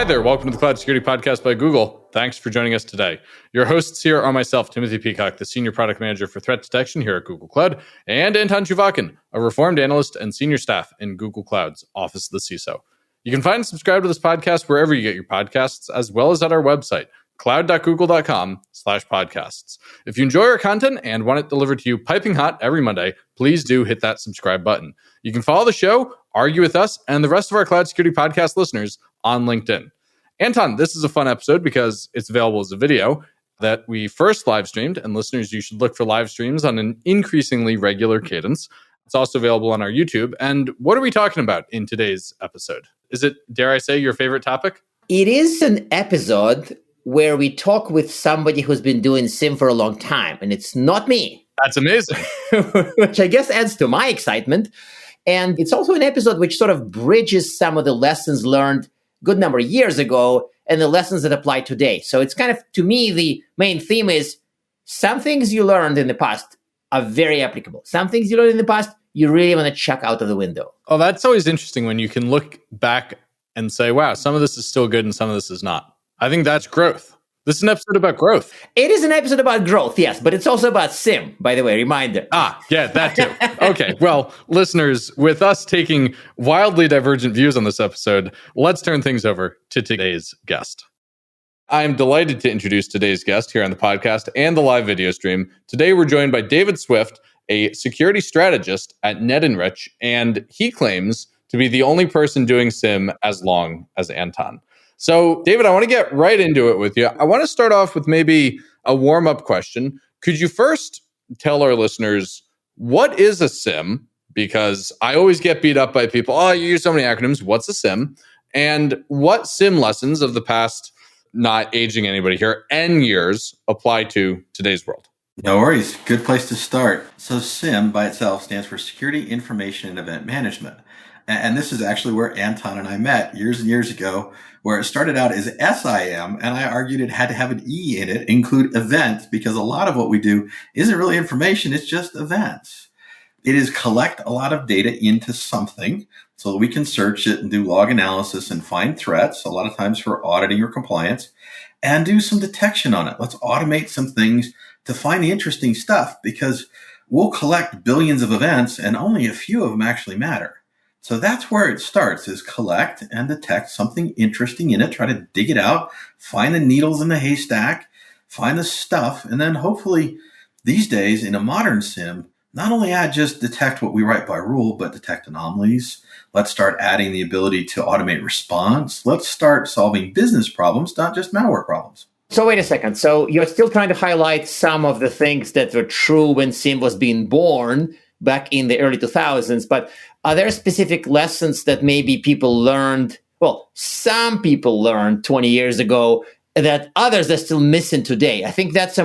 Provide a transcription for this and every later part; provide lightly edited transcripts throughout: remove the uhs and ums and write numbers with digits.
Hi there. Welcome to the Cloud Security Podcast by Google. Thanks for joining us today. Your hosts here are myself, Timothy Peacock, the Senior Product Manager for Threat Detection here at Google Cloud, and Anton Chuvakin, a reformed analyst and senior staff in Google Cloud's Office of the CISO. You can find and subscribe to this podcast wherever you get your podcasts, as well as at our website, cloud.google.com/podcasts. If you enjoy our content and want it delivered to you piping hot every Monday, please do hit that subscribe button. You can follow the show, argue with us, and the rest of our Cloud Security Podcast listeners on LinkedIn. Anton, this is a fun episode because it's available as a video that we first live streamed, and listeners, you should look for live streams on an increasingly regular cadence. It's also available on our YouTube. And what are we talking about in today's episode? Is it, dare I say, your favorite topic? It is an episode where we talk with somebody who's been doing SIEM for a long time, and it's not me. That's amazing. Which I guess adds to my excitement. And it's also an episode which sort of bridges some of the lessons learned good number of years ago and the lessons that apply today. So it's kind of, to me, the main theme is some things you learned in the past are very applicable. Some things you learned in the past, you really want to chuck out of the window. Oh, that's always interesting when you can look back and say, wow, some of this is still good and some of this is not. I think that's growth. This is an episode about growth. It is an episode about growth, yes, but it's also about SIEM, by the way, reminder. Yeah, that too. Okay, well, listeners, with us taking wildly divergent views on this episode, let's turn things over to today's guest. I'm delighted to introduce today's guest here on the podcast and the live video stream. Today, we're joined by David Swift, a security strategist at NetEnrich, and he claims to be the only person doing SIEM as long as Anton. So, David, I want to get right into it with you. I want to start off with maybe a warm-up question. Could you first tell our listeners, what is a SIEM? Because I always get beat up by people, you use so many acronyms. What's a SIEM? And what SIEM lessons of the past, not aging anybody here, N years, apply to today's world? No worries. Good place to start. So SIEM by itself stands for Security Information and Event Management. And this is actually where Anton and I met years and years ago, where it started out as SIEM, and I argued it had to have an E in it, include events, because a lot of what we do isn't really information, it's just events. It is collect a lot of data into something so that we can search it and do log analysis and find threats, a lot of times for auditing or compliance, and do some detection on it. Let's automate some things to find the interesting stuff, because we'll collect billions of events and only a few of them actually matter. So that's where it starts, is collect and detect something interesting in it, try to dig it out, find the needles in the haystack, find the stuff, and then hopefully these days in a modern SIEM, not only just detect what we write by rule, but detect anomalies. Let's start adding the ability to automate response. Let's start solving business problems, not just malware problems. So wait a second. So you're still trying to highlight some of the things that were true when SIEM was being born back in the early 2000s, but are there specific lessons that maybe people learned, some people learned 20 years ago that others are still missing today? I think that's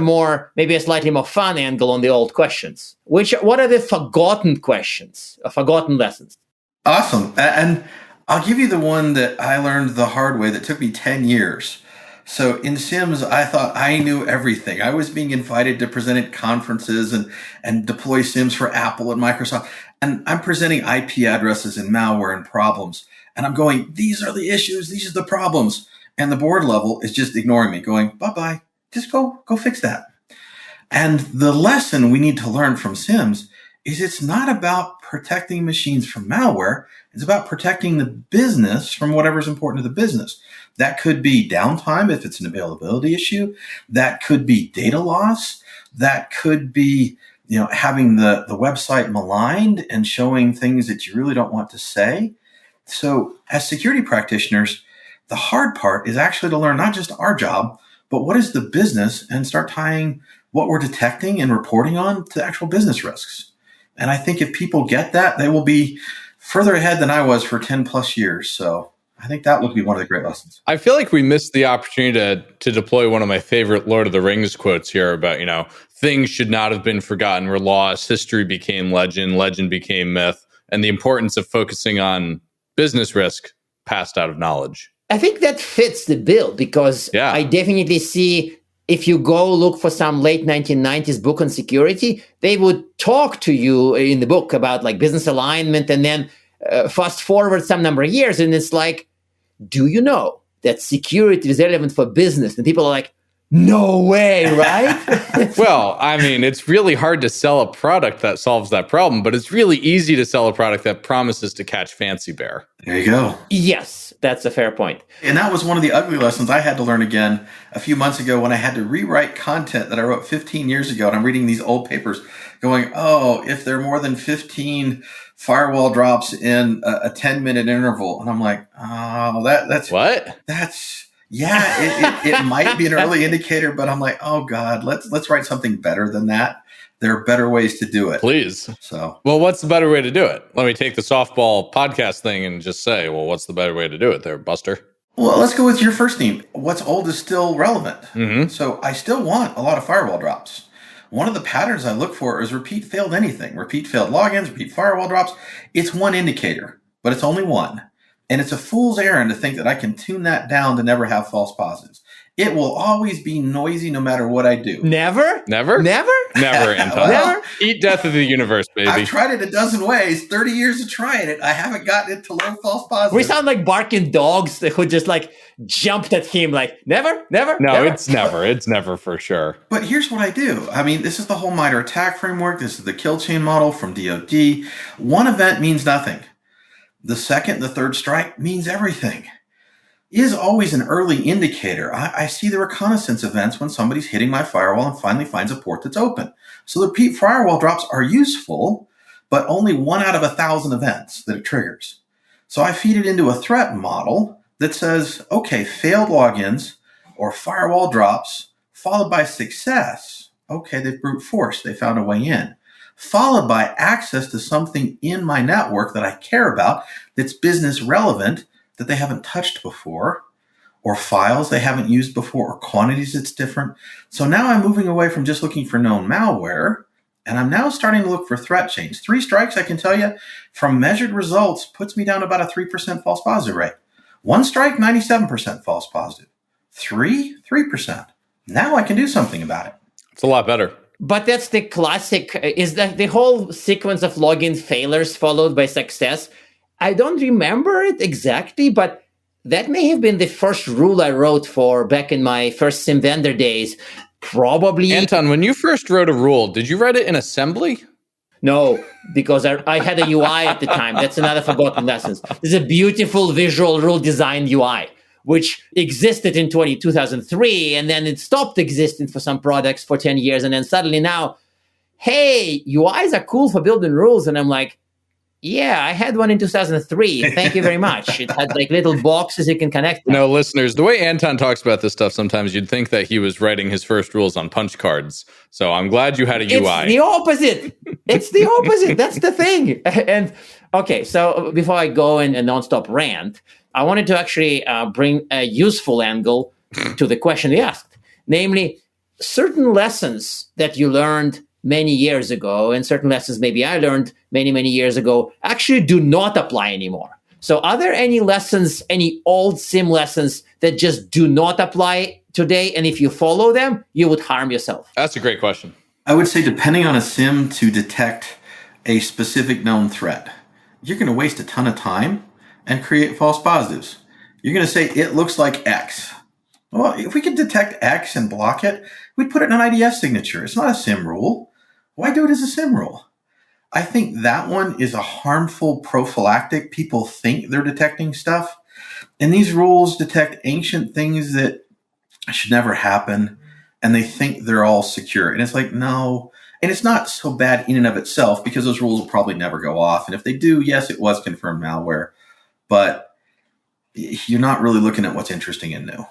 maybe a slightly more fun angle on the old questions. What are the forgotten questions, or forgotten lessons? Awesome. And I'll give you the one that I learned the hard way that took me 10 years. So in SIEMs, I thought I knew everything. I was being invited to present at conferences and deploy SIEMs for Apple and Microsoft. And I'm presenting IP addresses and malware and problems. And I'm going, these are the issues. These are the problems. And the board level is just ignoring me, going, bye-bye. Just go fix that. And the lesson we need to learn from SIEMs is it's not about protecting machines from malware. It's about protecting the business from whatever's important to the business. That could be downtime if it's an availability issue. That could be data loss. That could be, having the website maligned and showing things that you really don't want to say. So as security practitioners, the hard part is actually to learn not just our job, but what is the business, and start tying what we're detecting and reporting on to actual business risks. And I think if people get that, they will be further ahead than I was for 10 plus years. So I think that would be one of the great lessons. I feel like we missed the opportunity to deploy one of my favorite Lord of the Rings quotes here about, things should not have been forgotten or lost. History became legend, legend became myth, and the importance of focusing on business risk passed out of knowledge. I think that fits the bill, because I definitely see, if you go look for some late 1990s book on security, they would talk to you in the book about business alignment, and then fast forward some number of years, and it's like, do you know that security is relevant for business. And people are like, no way, right? Well, I mean, it's really hard to sell a product that solves that problem, but it's really easy to sell a product that promises to catch fancy bear. There you go. Yes, that's a fair point. And that was one of the ugly lessons I had to learn again a few months ago when I had to rewrite content that I wrote 15 years ago. And I'm reading these old papers going, oh, if there are more than 15 firewall drops in a 10-minute interval. And I'm like, oh, that's what? Yeah, it might be an early indicator, but I'm like, oh God, let's write something better than that. There are better ways to do it. Please. So, well, what's the better way to do it? Let me take the softball podcast thing and just say, well, what's the better way to do it there, Buster? Well, let's go with your first theme. What's old is still relevant. Mm-hmm. So I still want a lot of firewall drops. One of the patterns I look for is repeat failed anything, repeat failed logins, repeat firewall drops. It's one indicator, but it's only one. And it's a fool's errand to think that I can tune that down to never have alse positives. It will always be noisy no matter what I do. Never? Never, Anton. Well, Never? Eat death of the universe, baby. I've tried it a dozen ways, 30 years of trying it. I haven't gotten it to low false positives. We sound like barking dogs who just like jumped at him like, never? No, it's never for sure. But here's what I do. I mean, this is the whole MITRE ATT&CK framework. This is the kill chain model from DoD. One event means nothing. The second, the third strike means everything. Is always an early indicator. I see the reconnaissance events when somebody's hitting my firewall and finally finds a port that's open. So the repeat firewall drops are useful, but only 1 out of 1,000 events that it triggers. So I feed it into a threat model that says, okay, failed logins or firewall drops followed by success. Okay, they've brute forced. They found a way in. Followed by access to something in my network that I care about that's business relevant that they haven't touched before, or files they haven't used before, or quantities that's different. So now I'm moving away from just looking for known malware, and I'm now starting to look for threat chains. 3 strikes, I can tell you, from measured results, puts me down about a 3% false positive rate. 1 strike, 97% false positive. 3%. Now I can do something about it. It's a lot better. But that's the classic, is that the whole sequence of login failures followed by success. I don't remember it exactly, but that may have been the first rule I wrote for back in my first SIEM vendor days. Probably. Anton, when you first wrote a rule, did you write it in assembly? No, because I had a UI at the time. That's another forgotten lesson. There's a beautiful visual rule design UI, which existed in 2003, and then it stopped existing for some products for 10 years, and then suddenly now, hey, UIs are cool for building rules, and I'm like, yeah, I had one in 2003. Thank you very much. It had like little boxes you can connect. No, listeners, the way Anton talks about this stuff, sometimes you'd think that he was writing his first rules on punch cards. So I'm glad you had a UI. It's the opposite. It's the opposite. That's the thing. And okay, so before I go in a nonstop rant, I wanted to actually bring a useful angle to the question you asked. Namely, certain lessons that you learned many years ago, and certain lessons maybe I learned many, many years ago, actually do not apply anymore. So are there any lessons, any old SIEM lessons that just do not apply today? And if you follow them, you would harm yourself? That's a great question. I would say depending on a SIEM to detect a specific known threat, you're going to waste a ton of time and create false positives. You're going to say, it looks like X. Well, if we could detect X and block it, we'd put it in an IDS signature. It's not a SIEM rule. Why do it as a SIEM rule? I think that one is a harmful prophylactic. People think they're detecting stuff. And these rules detect ancient things that should never happen. And they think they're all secure. And it's like, no. And it's not so bad in and of itself because those rules will probably never go off. And if they do, yes, it was confirmed malware. But you're not really looking at what's interesting and new.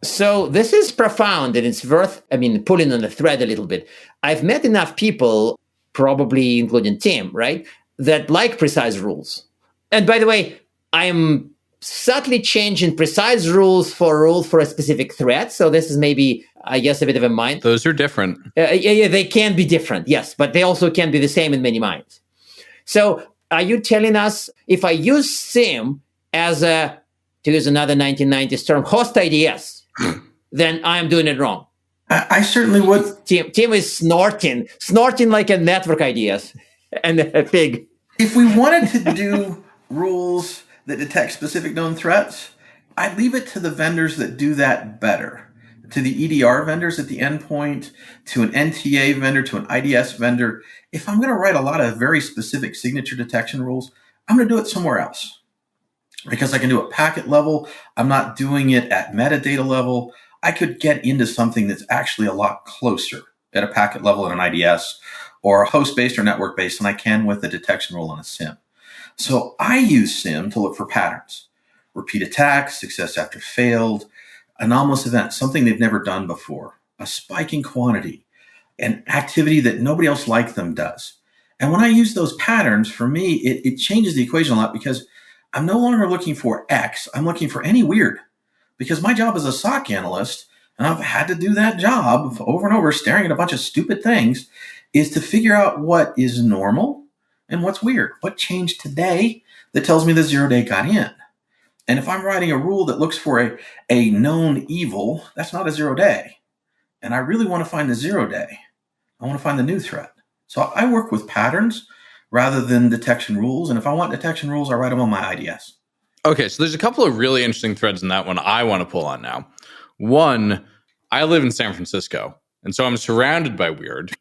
So this is profound, and it's worth, pulling on the thread a little bit. I've met enough people, probably including Tim, right, that like precise rules. And by the way, I'm subtly changing precise rules for a specific threat. So this is maybe, I guess, a bit of a mind. Those are different. Yeah, they can be different, yes, but they also can be the same in many minds. So are you telling us if I use SIEM as to use another 1990s term, host IDS, then I'm doing it wrong? I certainly would. Tim is snorting like a network IDS and a pig. If we wanted to do rules that detect specific known threats, I leave it to the vendors that do that better, to the EDR vendors at the endpoint, to an NTA vendor, to an IDS vendor. If I'm going to write a lot of very specific signature detection rules, I'm going to do it somewhere else because I can do it packet level. I'm not doing it at metadata level. I could get into something that's actually a lot closer at a packet level in an IDS or a host-based or network-based than I can with a detection rule on a SIEM. So I use SIEM to look for patterns. Repeat attacks, success after failed, anomalous events, something they've never done before, a spike in quantity, an activity that nobody else like them does. And when I use those patterns, for me, it changes the equation a lot because I'm no longer looking for X, I'm looking for any weird. Because my job as a SOC analyst, and I've had to do that job over and over, staring at a bunch of stupid things, is to figure out what is normal and what's weird. What changed today that tells me the 0-day got in? And if I'm writing a rule that looks for a known evil, that's not a 0-day. And I really want to find the 0-day. I want to find the new threat. So I work with patterns rather than detection rules. And if I want detection rules, I write them on my IDS. Okay, so there's a couple of really interesting threads in that one I want to pull on now. One, I live in San Francisco, and so I'm surrounded by weird.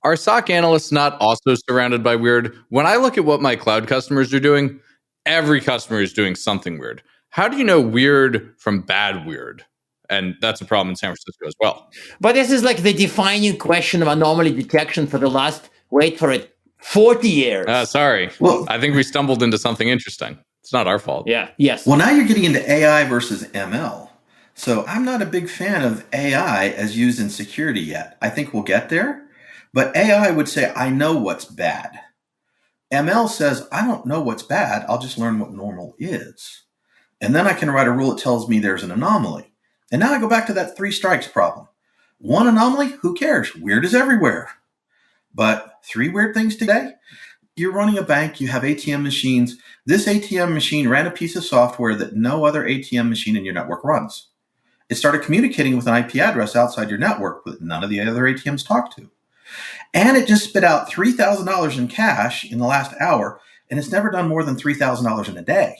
Are SOC analysts not also surrounded by weird? When I look at what my cloud customers are doing, every customer is doing something weird. How do you know weird from bad weird? And that's a problem in San Francisco as well. But this is like the defining question of anomaly detection for the last, wait for it, 40 years. Sorry. Well, I think we stumbled into something interesting. It's not our fault. Yeah. Yes. Well, now you're getting into AI versus ML. So I'm not a big fan of AI as used in security yet. I think we'll get there. But AI would say, I know what's bad. ML says, I don't know what's bad. I'll just learn what normal is. And then I can write a rule that tells me there's an anomaly. And now I go back to that 3 strikes problem. One anomaly, who cares? Weird is everywhere. But 3 weird things today? You're running a bank, you have ATM machines. This ATM machine ran a piece of software that no other ATM machine in your network runs. It started communicating with an IP address outside your network that none of the other ATMs talk to. And it just spit out $3,000 in cash in the last hour, and it's never done more than $3,000 in a day.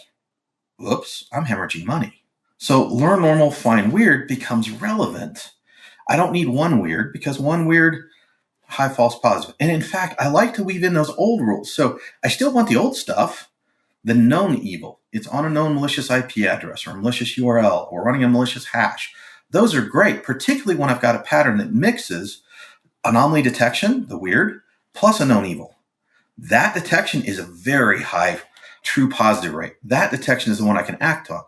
Whoops, I'm hemorrhaging money. So learn normal, find weird becomes relevant. I don't need one weird because one weird, high false positive. And in fact, I like to weave in those old rules. So I still want the old stuff, the known evil. It's on a known malicious IP address or a malicious URL or running a malicious hash. Those are great, particularly when I've got a pattern that mixes anomaly detection, the weird, plus a known evil. That detection is a very high true positive rate. That detection is the one I can act on.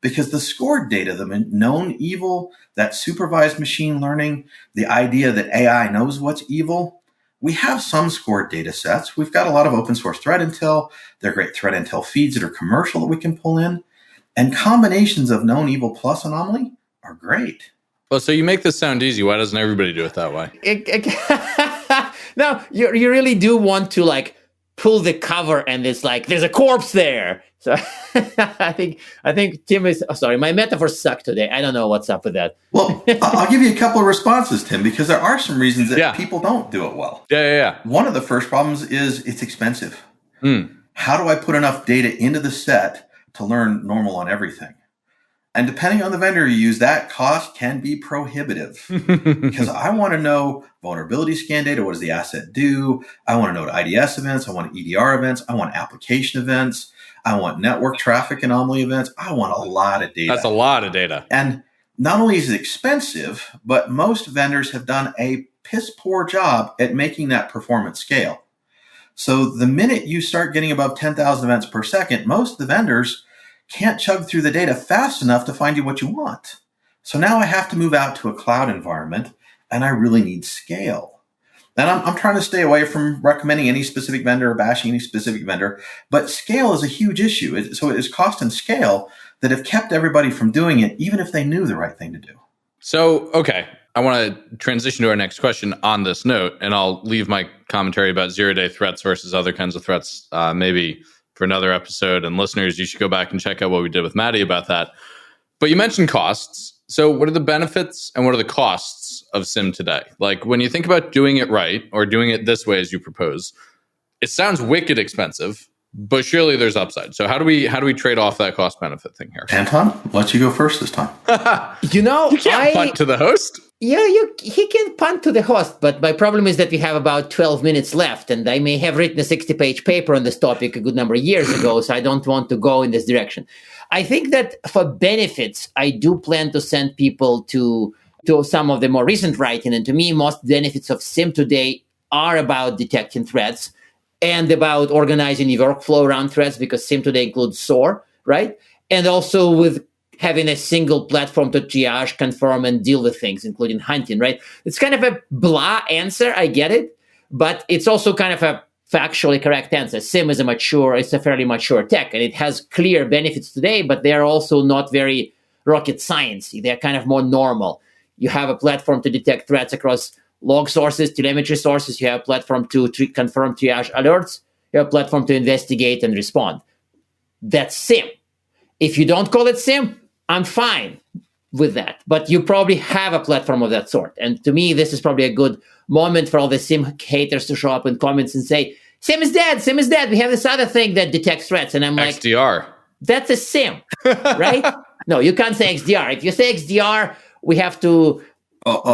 Because the scored data, the known evil, that supervised machine learning, the idea that AI knows what's evil, we have some scored data sets. We've got a lot of open source threat intel. They're great threat intel feeds that are commercial that we can pull in. And combinations of known evil plus anomaly are great. Well, so you make this sound easy. Why doesn't everybody do it that way? No, you really do want to like pull the cover and it's like, there's a corpse there. So I think Tim is, sorry, my metaphor sucked today. I don't know what's up with that. Well, I'll give you a couple of responses, Tim, because there are some reasons that people don't do it well. Yeah. One of the first problems is it's expensive. How do I put enough data into the set to learn normal on everything? And depending on the vendor you use, that cost can be prohibitive because I want to know vulnerability scan data. What does the asset do? I want to know IDS events. I want EDR events. I want application events. I want network traffic anomaly events. I want a lot of data. That's a lot of data. And not only is it expensive, but most vendors have done a piss poor job at making that performance scale. So the minute you start getting above 10,000 events per second, most of the vendors can't chug through the data fast enough to find you what you want. So now I have to move out to a cloud environment and I really need scale. And I'm trying to stay away from recommending any specific vendor or bashing any specific vendor, but scale is a huge issue. So it is cost and scale that have kept everybody from doing it, even if they knew the right thing to do. So, okay, I want to transition to our next question on this note, and I'll leave my commentary about zero-day threats versus other kinds of threats maybe for another episode. And listeners, you should go back and check out what we did with Maddie about that. But you mentioned costs. So what are the benefits and what are the costs of SIEM today? Like when you think about doing it right or doing it this way as you propose, it sounds wicked expensive. but surely there's upside. So how do we trade off that cost benefit thing here? Anton, let you go first this time. You can't punt to the host. Yeah, he can punt to the host, but my problem is that we have about 12 minutes left, and I may have written a 60-page paper on this topic a good number of years ago, so I don't want to go in this direction. I think that for benefits, I do plan to send people to some of the more recent writing, and to me, most benefits of SIEM today are about detecting threats and about organizing the workflow around threats, because SIEM today includes SOAR, right? And also with having a single platform to triage, confirm, and deal with things, including hunting, right? It's kind of a blah answer, I get it, but it's also kind of a factually correct answer. SIEM is it's a fairly mature tech, and it has clear benefits today, but they're also not very rocket sciencey. They're kind of more normal. You have a platform to detect threats across log sources, telemetry sources. You have a platform to confirm triage alerts. You have a platform to investigate and respond. That's SIEM. If you don't call it SIEM, I'm fine with that. But you probably have a platform of that sort. And to me, this is probably a good moment for all the SIEM haters to show up in comments and say, SIEM is dead, SIEM is dead. We have this other thing that detects threats. And I'm like, XDR. That's a SIEM, right? No, you can't say XDR. If you say XDR, we have to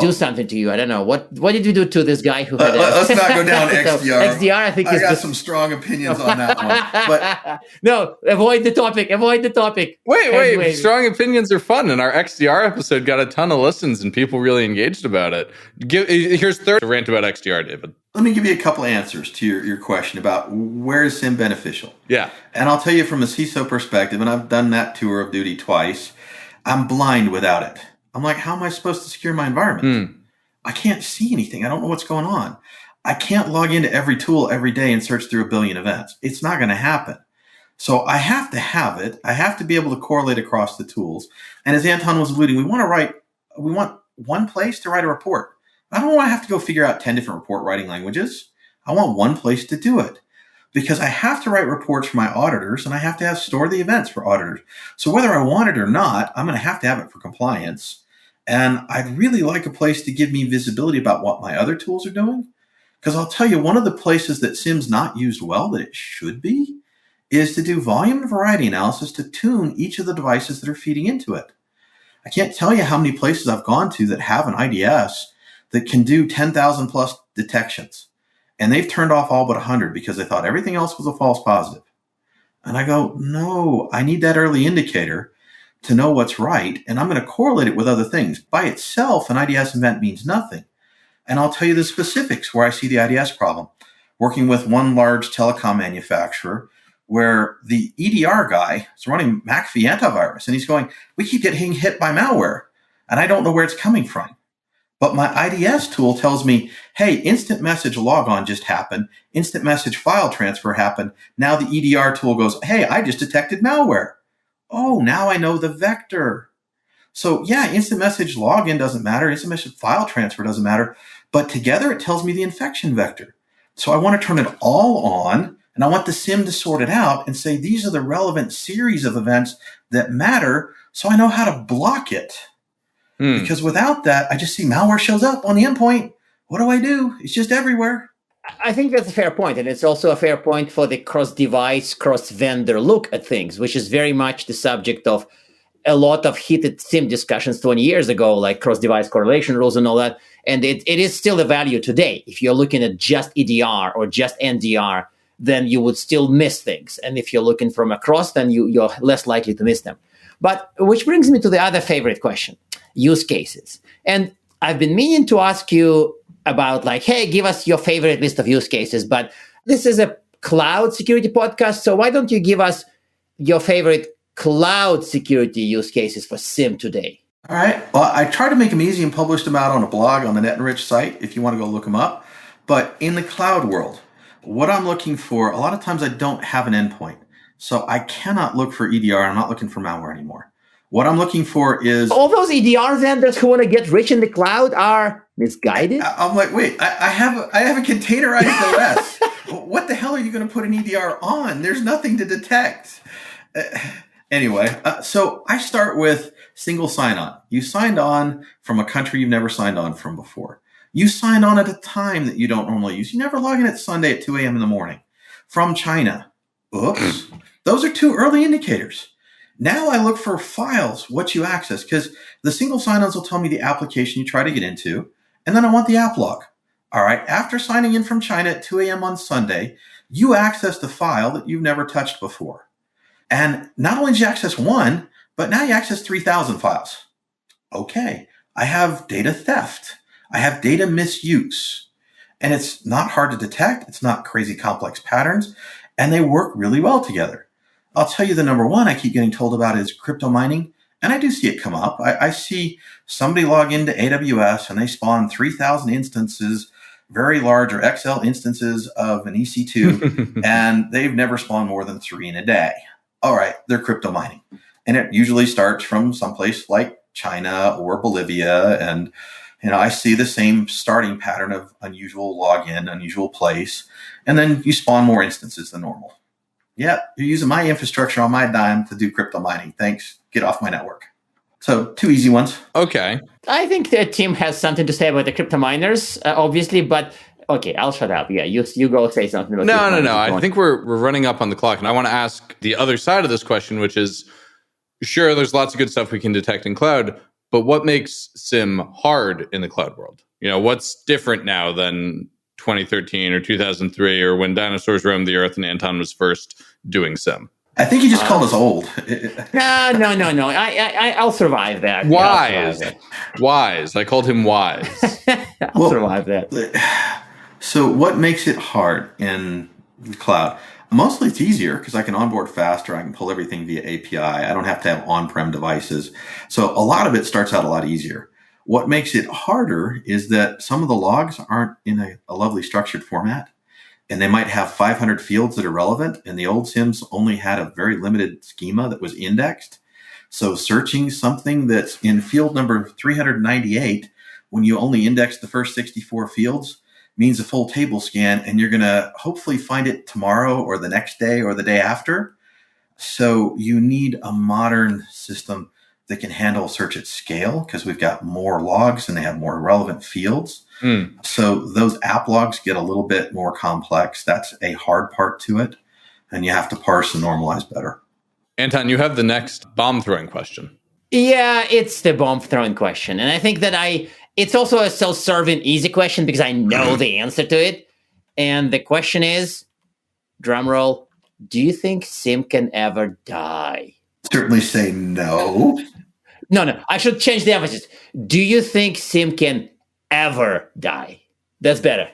do something to you. I don't know. What did you do to this guy who had let's not go down XDR. So XDR, I think I got some strong opinions on that one. But no, avoid the topic. Wait. Anyway. Strong opinions are fun. And our XDR episode got a ton of listens and people really engaged about it. Here's third rant about XDR, David. Let me give you a couple answers to your question about where is SIEM beneficial. Yeah. And I'll tell you from a CISO perspective, and I've done that tour of duty twice, I'm blind without it. I'm like, how am I supposed to secure my environment? I can't see anything. I don't know what's going on. I can't log into every tool every day and search through a billion events. It's not going to happen. So I have to have it. I have to be able to correlate across the tools. And as Anton was alluding, we want one place to write a report. I don't want to have to go figure out 10 different report writing languages. I want one place to do it, because I have to write reports for my auditors, and I have to store the events for auditors. So whether I want it or not, I'm going to have it for compliance. And I'd really like a place to give me visibility about what my other tools are doing. Because I'll tell you, one of the places that SIEM's not used well that it should be is to do volume and variety analysis to tune each of the devices that are feeding into it. I can't tell you how many places I've gone to that have an IDS that can do 10,000 plus detections. And they've turned off all but 100 because they thought everything else was a false positive. And I go, no, I need that early indicator to know what's right. And I'm going to correlate it with other things. By itself, an IDS event means nothing. And I'll tell you the specifics where I see the IDS problem. Working with one large telecom manufacturer where the EDR guy is running McAfee antivirus. And he's going, we keep getting hit by malware. And I don't know where it's coming from. But my IDS tool tells me, hey, instant message logon just happened. Instant message file transfer happened. Now the EDR tool goes, hey, I just detected malware. Oh, now I know the vector. So yeah, instant message login doesn't matter. Instant message file transfer doesn't matter. But together it tells me the infection vector. So I want to turn it all on, and I want the SIEM to sort it out and say, these are the relevant series of events that matter, so I know how to block it. Because without that, I just see malware shows up on the endpoint. What do I do? It's just everywhere. I think that's a fair point. And it's also a fair point for the cross-device, cross-vendor look at things, which is very much the subject of a lot of heated SIEM discussions 20 years ago, like cross-device correlation rules and all that. And it is still a value today. If you're looking at just EDR or just NDR, then you would still miss things. And if you're looking from across, then you're less likely to miss them. But which brings me to the other favorite question, use cases. And I've been meaning to ask you about like, hey, give us your favorite list of use cases. But this is a cloud security podcast. So why don't you give us your favorite cloud security use cases for SIEM today? All right. Well, I tried to make them easy and published them out on a blog on the NetEnrich site if you want to go look them up. But in the cloud world, what I'm looking for, a lot of times I don't have an endpoint. So I cannot look for EDR. I'm not looking for malware anymore. What I'm looking for is... all those EDR vendors who want to get rich in the cloud are misguided? I'm like, wait, I have a containerized OS. What the hell are you going to put an EDR on? There's nothing to detect. Anyway, so I start with single sign-on. You signed on from a country you've never signed on from before. You signed on at a time that you don't normally use. You never log in at Sunday at 2 a.m. in the morning from China. Oops. Those are two early indicators. Now I look for files, what you access, because the single sign-ons will tell me the application you try to get into, and then I want the app log. All right, after signing in from China at 2 a.m. on Sunday, you access the file that you've never touched before. And not only did you access one, but now you access 3,000 files. Okay, I have data theft. I have data misuse. And it's not hard to detect. It's not crazy complex patterns. And they work really well together. I'll tell you the number one I keep getting told about is crypto mining. And I do see it come up. I see somebody log into AWS and they spawn 3,000 instances, very large or XL instances of an EC2, and they've never spawned more than 3 in a day. All right, they're crypto mining. And it usually starts from someplace like China or Bolivia. And I see the same starting pattern of unusual login, unusual place. And then you spawn more instances than normal. Yeah, you're using my infrastructure on my dime to do crypto mining. Thanks. Get off my network. So 2 easy ones. Okay. I think the team has something to say about the crypto miners, obviously, but okay, I'll shut up. Yeah, you go say something about No. I think we're running up on the clock. And I want to ask the other side of this question, which is, sure, there's lots of good stuff we can detect in cloud, but what makes SIEM hard in the cloud world? What's different now than 2013 or 2003 or when dinosaurs roamed the earth and Anton was first doing SIEM? I think you just called us old. No. I'll survive that. Wise. I called him wise. I'll survive that. So what makes it hard in the cloud? Mostly it's easier because I can onboard faster. I can pull everything via API. I don't have to have on-prem devices. So a lot of it starts out a lot easier. What makes it harder is that some of the logs aren't in a lovely structured format, and they might have 500 fields that are relevant, and the old SIEMs only had a very limited schema that was indexed. So searching something that's in field number 398 when you only index the first 64 fields means a full table scan, and you're going to hopefully find it tomorrow or the next day or the day after. So you need a modern system that can handle search at scale because we've got more logs and they have more relevant fields. So those app logs get a little bit more complex. That's a hard part to it. And you have to parse and normalize better. Anton, you have the next bomb throwing question. Yeah, it's the bomb throwing question. And I think that it's also a self-serving easy question because I know the answer to it. And the question is, drumroll, do you think SIEM can ever die? Certainly say no. No, I should change the emphasis. Do you think SIEM can ever die? That's better.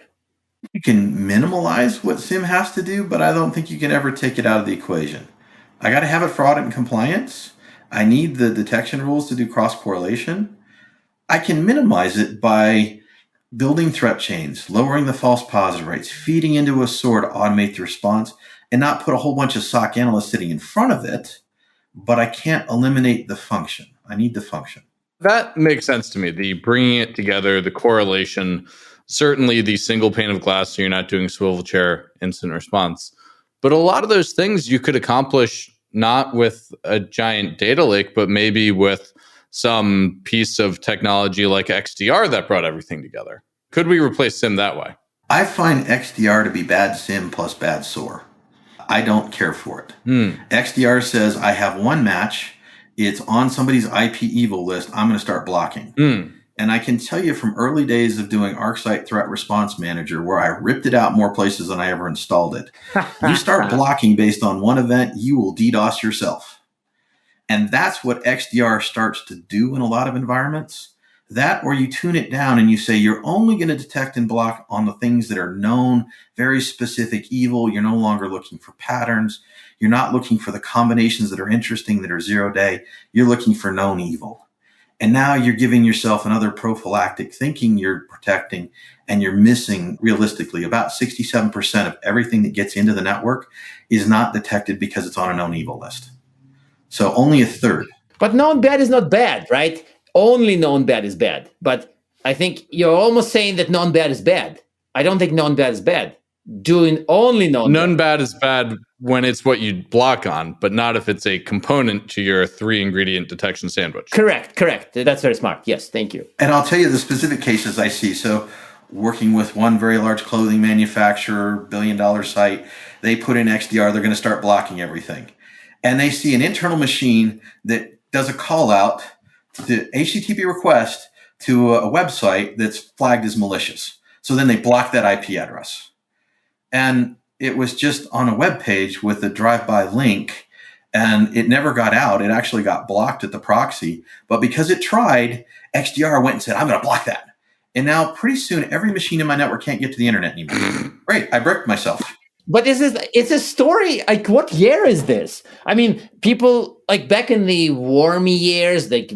You can minimalize what SIEM has to do, but I don't think you can ever take it out of the equation. I got to have it for audit and compliance. I need the detection rules to do cross-correlation. I can minimize it by building threat chains, lowering the false positive rates, feeding into a SOAR to automate the response, and not put a whole bunch of SOC analysts sitting in front of it, but I can't eliminate the function. I need the function. That makes sense to me. The bringing it together, the correlation, certainly the single pane of glass, so you're not doing swivel chair instant response. But a lot of those things you could accomplish not with a giant data lake, but maybe with some piece of technology like XDR that brought everything together. Could we replace SIEM that way? I find XDR to be bad SIEM plus bad SOAR. I don't care for it. XDR says I have one match. It's on somebody's IP evil list. I'm going to start blocking. And I can tell you from early days of doing ArcSight Threat Response Manager, where I ripped it out more places than I ever installed it. You start blocking based on one event, you will DDoS yourself. And that's what XDR starts to do in a lot of environments. That, or you tune it down and you say you're only going to detect and block on the things that are known, very specific evil. You're no longer looking for patterns. You're not looking for the combinations that are interesting, that are 0 day. You're looking for known evil. And now you're giving yourself another prophylactic, thinking you're protecting, and you're missing, realistically, about 67% of everything that gets into the network is not detected because it's on a known evil list. So only a third. But known bad is not bad, right? Only known bad is bad. But I think you're almost saying that known bad is bad. I don't think known bad is bad. Doing only known bad is bad when it's what you block on, but not if it's a component to your 3-ingredient detection sandwich. Correct. That's very smart. Yes, thank you. And I'll tell you the specific cases I see. So working with one very large clothing manufacturer, billion-dollar site. They put in XDR, they're going to start blocking everything. And they see an internal machine that does a call out to HTTP request to a website that's flagged as malicious. So then they block that IP address. And it was just on a web page with a drive-by link, and it never got out. It actually got blocked at the proxy. But because it tried, XDR went and said, I'm going to block that. And now pretty soon, every machine in my network can't get to the internet anymore. Great, I bricked myself. But it's a story. Like, what year is this? I mean, people like back in the warmy years, like,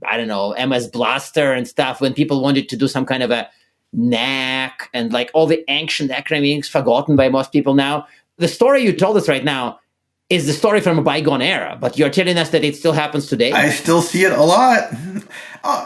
I don't know, MS Blaster and stuff, when people wanted to do some kind of a NAC and like all the ancient acronyms forgotten by most people now. The story you told us right now is the story from a bygone era, but you're telling us that it still happens today? I still see it a lot.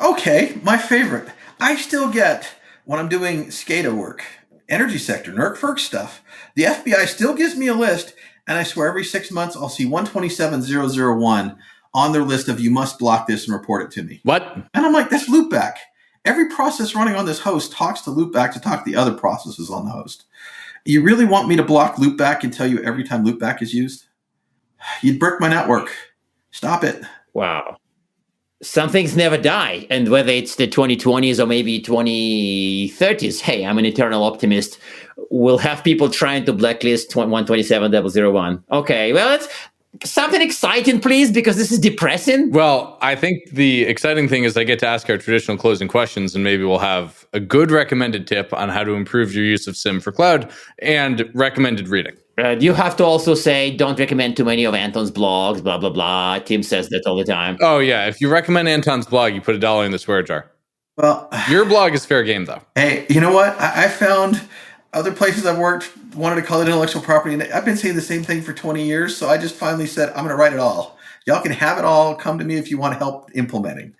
Okay, my favorite. I still get, when I'm doing SCADA work, energy sector, NERC stuff, the FBI still gives me a list, and I swear every 6 months I'll see 127001 on their list of you must block this and report it to me. What? And I'm like, that's loopback. Every process running on this host talks to loopback to talk to the other processes on the host. You really want me to block loopback and tell you every time loopback is used? You'd brick my network. Stop it. Wow. Some things never die. And whether it's the 2020s or maybe 2030s, hey, I'm an eternal optimist. We'll have people trying to blacklist 127001. Okay, well, it's something exciting, please, because this is depressing. Well, I think the exciting thing is I get to ask our traditional closing questions, and maybe we'll have a good recommended tip on how to improve your use of SIEM for cloud and recommended reading. You have to also say, don't recommend too many of Anton's blogs, blah, blah, blah. Tim says that all the time. Oh, yeah. If you recommend Anton's blog, you put $1 in the swear jar. Well, your blog is fair game, though. Hey, you know what? I found other places I've worked wanted to call it intellectual property, and I've been saying the same thing for 20 years, so I just finally said, I'm going to write it all. Y'all can have it all. Come to me if you want help implementing.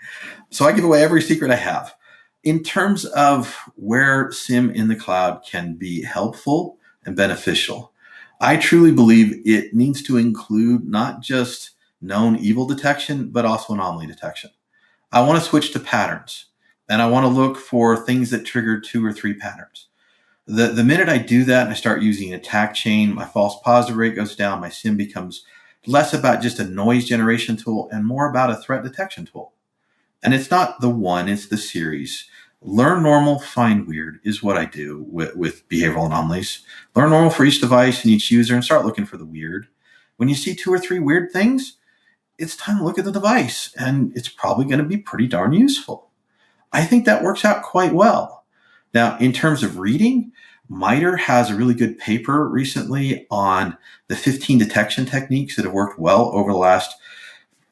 So I give away every secret I have. In terms of where SIEM in the cloud can be helpful and beneficial, I truly believe it needs to include not just known evil detection, but also anomaly detection. I want to switch to patterns, and I want to look for things that trigger 2 or 3 patterns. The minute I do that and I start using an attack chain, my false positive rate goes down, my SIEM becomes less about just a noise generation tool and more about a threat detection tool. And it's not the one, it's the series. Learn normal, find weird is what I do with behavioral anomalies. Learn normal for each device and each user and start looking for the weird. When you see 2 or 3 weird things, it's time to look at the device, and it's probably going to be pretty darn useful. I think that works out quite well. Now, in terms of reading, MITRE has a really good paper recently on the 15 detection techniques that have worked well over the last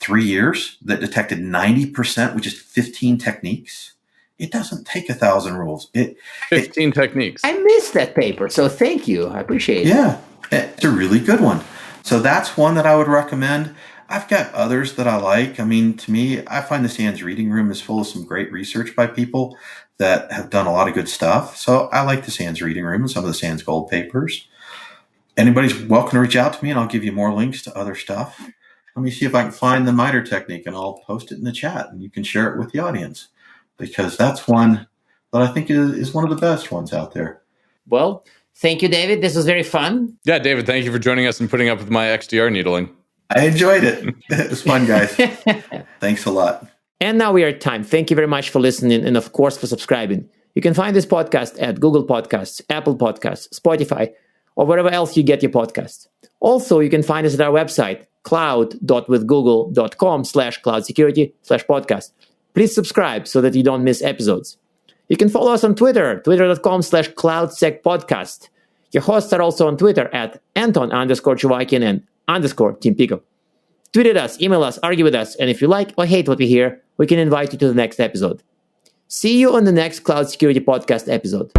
3 years that detected 90%, which is 15 techniques. It doesn't take 1,000 rules. 15 techniques. I missed that paper, so thank you. I appreciate it. Yeah, it's a really good one. So that's one that I would recommend. I've got others that I like. I mean, to me, I find the SANS reading room is full of some great research by people that have done a lot of good stuff. So I like the SANS reading room and some of the SANS gold papers. Anybody's welcome to reach out to me, and I'll give you more links to other stuff. Let me see if I can find the MITRE technique, and I'll post it in the chat, and you can share it with the audience, because that's one that I think is one of the best ones out there. Well, thank you, David. This was very fun. Yeah, David, thank you for joining us and putting up with my XDR needling. I enjoyed it. It was fun, guys. Thanks a lot. And now we are at time. Thank you very much for listening and, of course, for subscribing. You can find this podcast at Google Podcasts, Apple Podcasts, Spotify, or wherever else you get your podcasts. Also, you can find us at our website, cloud.withgoogle.com/cloudsecurity/podcast. Please subscribe so that you don't miss episodes. You can follow us on Twitter, twitter.com/cloudsecpodcast. Your hosts are also on Twitter at Anton_Chuvakin and _Tim Pico. Tweet at us, email us, argue with us, and if you like or hate what we hear, we can invite you to the next episode. See you on the next Cloud Security Podcast episode.